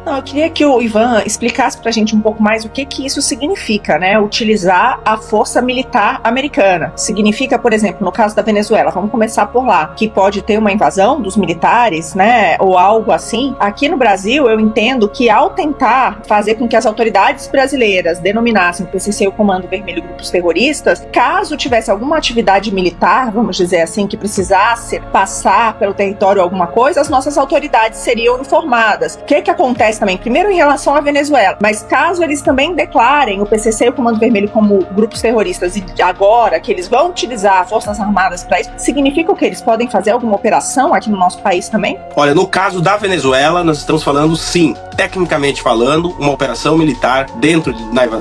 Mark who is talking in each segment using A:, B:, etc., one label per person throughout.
A: Não, eu queria que o Ivan explicasse pra gente um pouco mais o que isso significa, né? Utilizar a força militar americana. Significa, por exemplo, no caso da Venezuela, vamos começar por lá, que pode ter uma invasão dos militares, né? Ou algo assim. Aqui no Brasil, eu entendo que ao tentar fazer com que as autoridades brasileiras denominassem o PCC e o Comando Vermelho grupos terroristas, caso tivesse alguma atividade militar, vamos dizer assim, que precisasse passar pelo território alguma coisa, as nossas autoridades seriam informadas. O que acontece também? Primeiro, em relação à Venezuela, mas caso eles também declarem o PCC e o Comando Vermelho como grupos terroristas e agora que eles vão utilizar Forças Armadas para isso, significa o que? Eles podem fazer alguma operação aqui no nosso país também?
B: Olha, no caso da Venezuela, nós estamos falando, sim, tecnicamente falando, uma operação militar dentro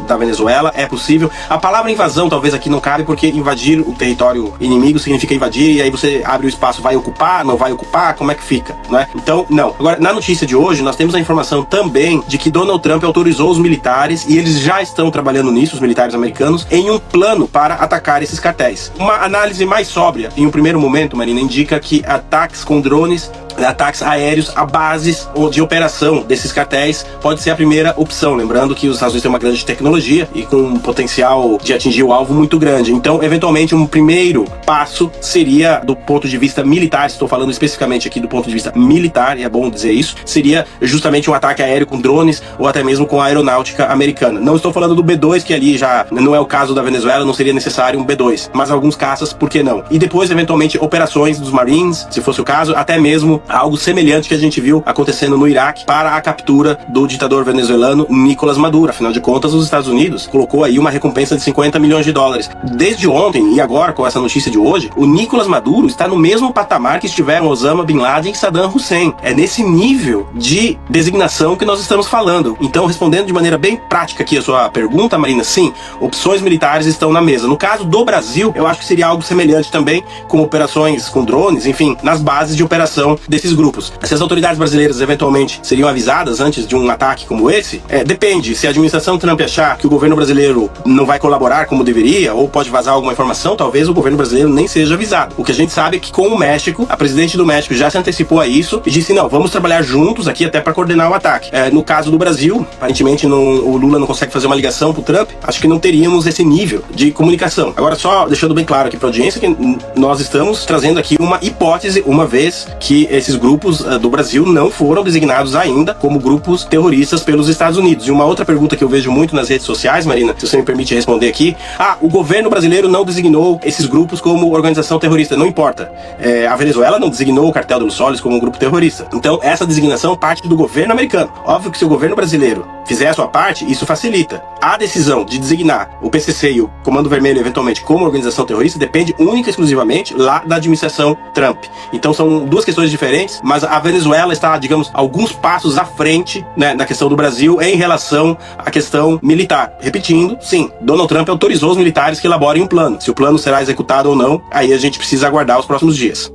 B: da Venezuela é possível. A palavra invasão talvez aqui não cabe, porque invadir o território inimigo significa invadir, e aí você abre o espaço, vai ocupar, não vai ocupar, como é que fica, né? Então, não. Agora, na notícia de hoje, nós temos a informação também de que Donald Trump autorizou os militares, e eles já estão trabalhando nisso, os militares americanos, em um plano para atacar esses cartéis. Uma análise mais sóbria, em um primeiro momento, Marina, indica que ataques com drones, ataques aéreos a bases de operação desses cartéis pode ser a primeira opção, lembrando que os Estados Unidos têm uma grande tecnologia e com um potencial de atingir o alvo muito grande. Então, eventualmente, um primeiro passo seria, do ponto de vista militar, estou falando especificamente aqui do ponto de vista militar, e é bom dizer isso, seria justamente um ataque aéreo com drones ou até mesmo com a aeronáutica americana. Não estou falando do B-2, que ali já não é o caso da Venezuela, não seria necessário um B-2, mas alguns caças, por que não? E depois, eventualmente, operações dos Marines, se fosse o caso, até mesmo algo semelhante que a gente viu acontecendo no Iraque para a captura do ditador venezuelano Nicolás Maduro. Afinal de contas, os Estados Unidos colocou aí uma recompensa de 50 milhões de dólares. Desde ontem e agora com essa notícia de hoje, o Nicolás Maduro está no mesmo patamar que estiveram Osama Bin Laden e Saddam Hussein. É nesse nível de designação que nós estamos falando. Então, respondendo de maneira bem prática aqui a sua pergunta, Marina, sim, opções militares estão na mesa. No caso do Brasil, eu acho que seria algo semelhante também, com operações com drones, enfim, nas bases de operação desses grupos. Se as autoridades brasileiras eventualmente seriam avisadas antes de um ataque como esse, depende. Se a administração Trump achar que o governo brasileiro não vai colaborar como deveria, ou pode vazar alguma informação, talvez o governo brasileiro nem seja avisado. O que a gente sabe é que com o México, a presidente do México já se antecipou a isso e disse, não, vamos trabalhar juntos aqui até para coordenar o ataque. No caso do Brasil, aparentemente o Lula não consegue fazer uma ligação pro Trump, acho que não teríamos esse nível de comunicação. Agora, só deixando bem claro aqui para a audiência que nós estamos trazendo aqui uma hipótese, uma vez que esses grupos do Brasil não foram designados ainda como grupos terroristas pelos Estados Unidos. E uma outra pergunta que eu vejo muito nas redes sociais, Marina, se você me permite responder aqui, o governo brasileiro não designou esses grupos como organização terrorista. Não importa. A Venezuela não designou o Cartel dos Soles como um grupo terrorista. Então, essa designação parte do governo americano. Óbvio que se o governo brasileiro fizer a sua parte, isso facilita. A decisão de designar o PCC e o Comando Vermelho, eventualmente, como organização terrorista, depende única e exclusivamente lá da administração Trump. Então, são duas questões diferentes, mas a Venezuela está, digamos, alguns passos à frente, né, na questão do Brasil em relação à questão militar. Repetindo, sim, Donald Trump autorizou os militares que elaborem um plano. Se o plano será executado ou não, aí a gente precisa aguardar os próximos dias.